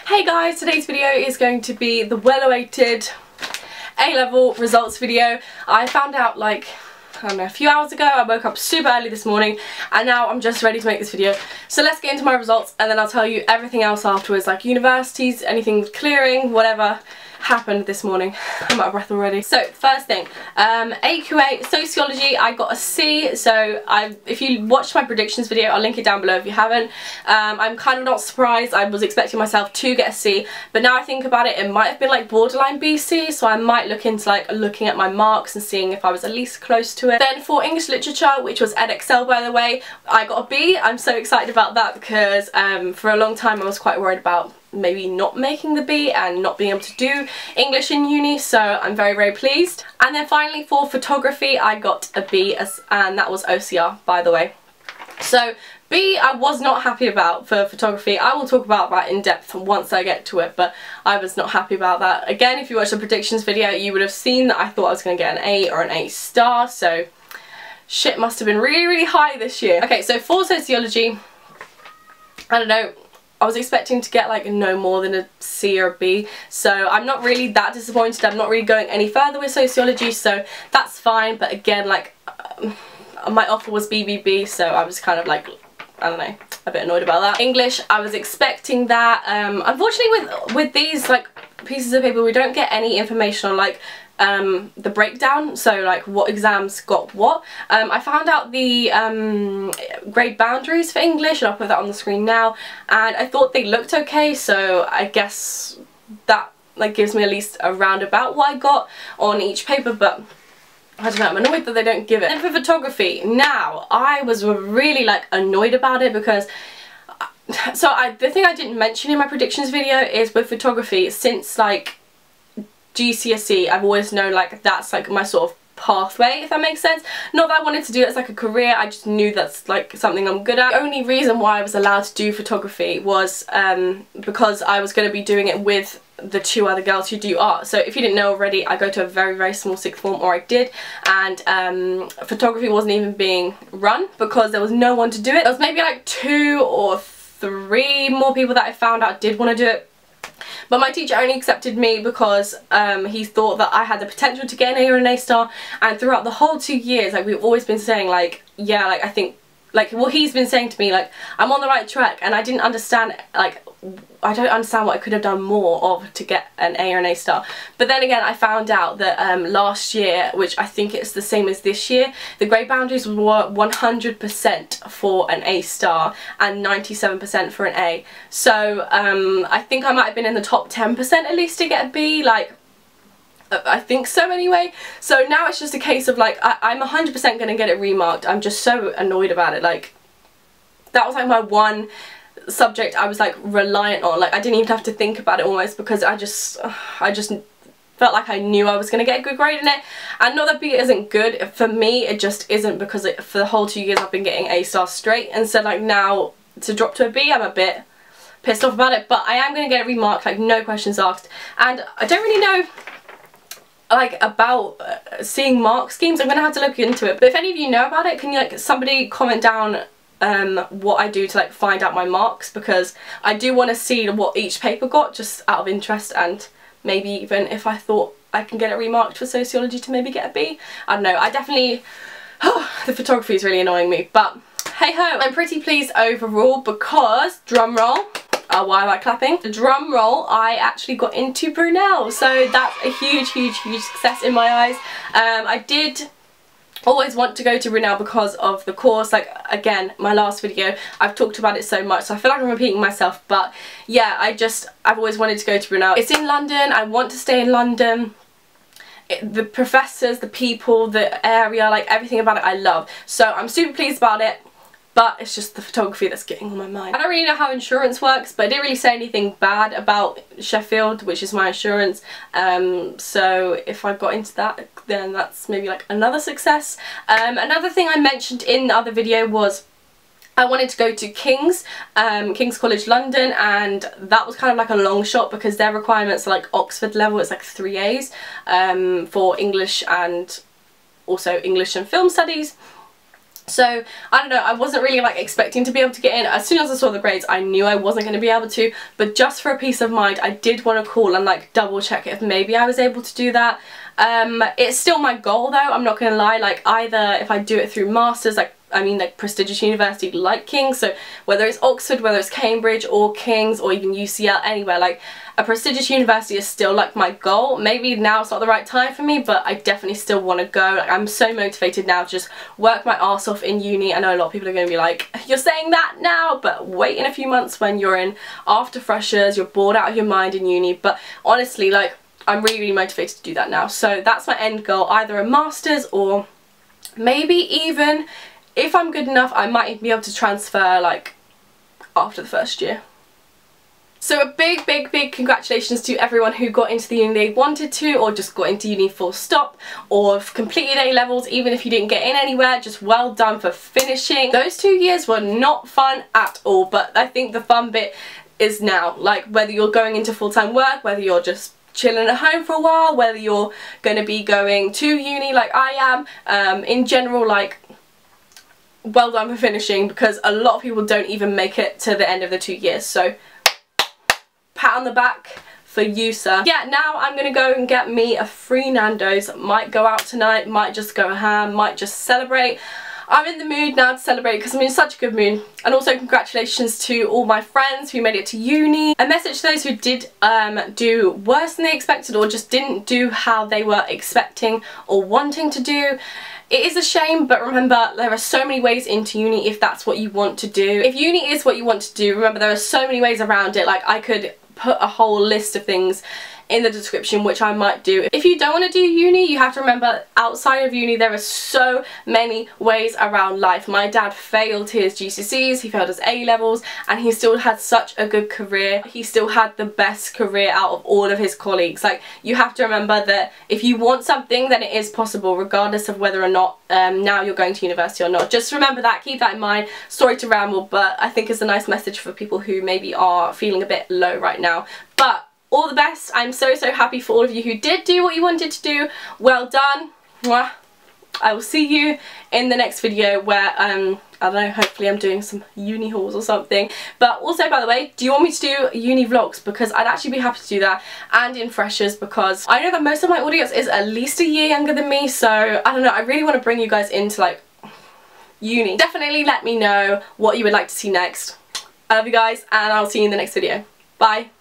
Hey guys, today's video is going to be the well-awaited A-level results video. I found out like, I don't know, a few hours ago. I woke up super early this morning and now I'm just ready to make this video. So let's get into my results and then I'll tell you everything else afterwards, like universities, anything clearing, whatever happened this morning. I'm out of breath already. So first thing, AQA sociology, I got a C. So if you watched my predictions video, I'll link it down below if you haven't. I'm kind of not surprised. I was expecting myself to get a C, but now I think about it, it might have been like borderline BC, so I might look into like looking at my marks and seeing if I was at least close to it. Then for English literature, which was EdXL by the way, I got a B. I'm so excited about that because for a long time I was quite worried about maybe not making the B and not being able to do English in uni, so I'm very pleased. And then finally for photography I got a B, and that was OCR by the way. So B I was not happy about for photography. I will talk about that in depth once I get to it, but I was not happy about that. Again, if you watched the predictions video you would have seen that I thought I was going to get an A or an A star, so shit must have been really high this year. Okay, so for sociology, I don't know, I was expecting to get like no more than a C or a B, so I'm not really that disappointed. I'm not really going any further with sociology, so that's fine. But again, like my offer was BBB, so I was kind of like, I don't know, a bit annoyed about that. English, I was expecting that. Unfortunately with these like pieces of paper we don't get any information on like the breakdown, so like what exams got what. I found out the grade boundaries for English and I'll put that on the screen now, and I thought they looked okay, so I guess that like gives me at least a roundabout what I got on each paper, but I don't know, I'm annoyed that they don't give it. And for photography, now I was really like annoyed about it because the thing I didn't mention in my predictions video is with photography, since like GCSE I've always known like that's like my sort of pathway, if that makes sense. Not that I wanted to do it as like a career, I just knew that's like something I'm good at. The only reason why I was allowed to do photography was because I was going to be doing it with the two other girls who do art. So if you didn't know already, I go to a very small sixth form, or I did, and photography wasn't even being run because there was no one to do it. There was maybe like 2 or 3 more people that I found out did want to do it. But my teacher only accepted me because he thought that I had the potential to get an A or an A star, and throughout the whole 2 years like we've always been saying like, yeah, like I think like what he's been saying to me, like I'm on the right track, and I didn't understand, like I don't understand what I could have done more of to get an A or an A star. But then again I found out that last year, which I think it's the same as this year, the grade boundaries were 100% for an A star and 97% for an A. So I think I might have been in the top 10% at least to get a B, like I think so anyway. So now it's just a case of like I'm 100% going to get it remarked. I'm just so annoyed about it. Like that was like my one subject I was like reliant on. Like I didn't even have to think about it almost, because I just felt like I knew I was going to get a good grade in it. And not that B isn't good, for me it just isn't, because for the whole 2 years I've been getting A stars straight, and so like now to drop to a B I'm a bit pissed off about it. But I am going to get it remarked, like no questions asked. And I don't really know like about seeing mark schemes. I'm gonna have to look into it, but if any of you know about it, can you like somebody comment down what I do to like find out my marks, because I do want to see what each paper got just out of interest, and maybe even if I thought I can get it remarked for sociology to maybe get a B. I don't know, I definitely the photography is really annoying me, but hey ho, I'm pretty pleased overall because, drum roll, why am I clapping? The drum roll, I actually got into Brunel, so that's a huge success in my eyes. I did always want to go to Brunel because of the course. Like again, my last video I've talked about it so much, so I feel like I'm repeating myself, but yeah, I've always wanted to go to Brunel. It's in London, I want to stay in London. The professors, the people, the area, like everything about it I love, so I'm super pleased about it. But it's just the photography that's getting on my mind. I don't really know how insurance works, but I didn't really say anything bad about Sheffield, which is my insurance. So if I got into that, then that's maybe like another success. Another thing I mentioned in the other video was I wanted to go to King's College London, and that was kind of like a long shot because their requirements are like Oxford level. It's like 3 A's for English and also English and film studies. So, I don't know, I wasn't really like expecting to be able to get in. As soon as I saw the grades, I knew I wasn't going to be able to, but just for a peace of mind, I did want to call and like double check if maybe I was able to do that. It's still my goal though, I'm not going to lie, like either if I do it through masters, like prestigious university like King's, so whether it's Oxford, whether it's Cambridge or King's or even UCL, anywhere, like a prestigious university is still like my goal. Maybe now it's not the right time for me, but I definitely still want to go. Like, I'm so motivated now to just work my arse off in uni. I know a lot of people are going to be like, you're saying that now, but wait in a few months when you're in after freshers, you're bored out of your mind in uni. But honestly, like, I'm really, really motivated to do that now. So that's my end goal, either a master's or maybe even, if I'm good enough, I might even be able to transfer like after the first year. So a big, big, big congratulations to everyone who got into the uni they wanted to, or just got into uni full stop, or completed A-levels. Even if you didn't get in anywhere, just well done for finishing. Those 2 years were not fun at all, but I think the fun bit is now. Like, whether you're going into full-time work, whether you're just chilling at home for a while, whether you're going to be going to uni like I am, in general, like, well done for finishing, because a lot of people don't even make it to the end of the 2 years. So pat on the back for you, sir. Yeah, now I'm gonna go and get me a free Nando's. Might go out tonight, might just go ham, might just celebrate. I'm in the mood now to celebrate because I'm in such a good mood. And also congratulations to all my friends who made it to uni. A message to those who did do worse than they expected, or just didn't do how they were expecting or wanting to do. It is a shame, but remember, there are so many ways into uni if that's what you want to do. If uni is what you want to do, remember there are so many ways around it. Like, I could put a whole list of things in the description, which I might do. If you don't want to do uni, you have to remember, outside of uni there are so many ways around life. My dad failed his GCSEs, he failed his A-levels, and he still had such a good career. He still had the best career out of all of his colleagues. Like, you have to remember that if you want something, then it is possible, regardless of whether or not now you're going to university or not. Just remember that, keep that in mind. Sorry to ramble, but I think it's a nice message for people who maybe are feeling a bit low right now. But all the best. I'm so, so happy for all of you who did do what you wanted to do. Well done. Mwah. I will see you in the next video where, I don't know, hopefully I'm doing some uni hauls or something. But also, by the way, do you want me to do uni vlogs? Because I'd actually be happy to do that. And in freshers, because I know that most of my audience is at least a year younger than me. So, I don't know, I really want to bring you guys into, like, uni. Definitely let me know what you would like to see next. I love you guys, and I'll see you in the next video. Bye.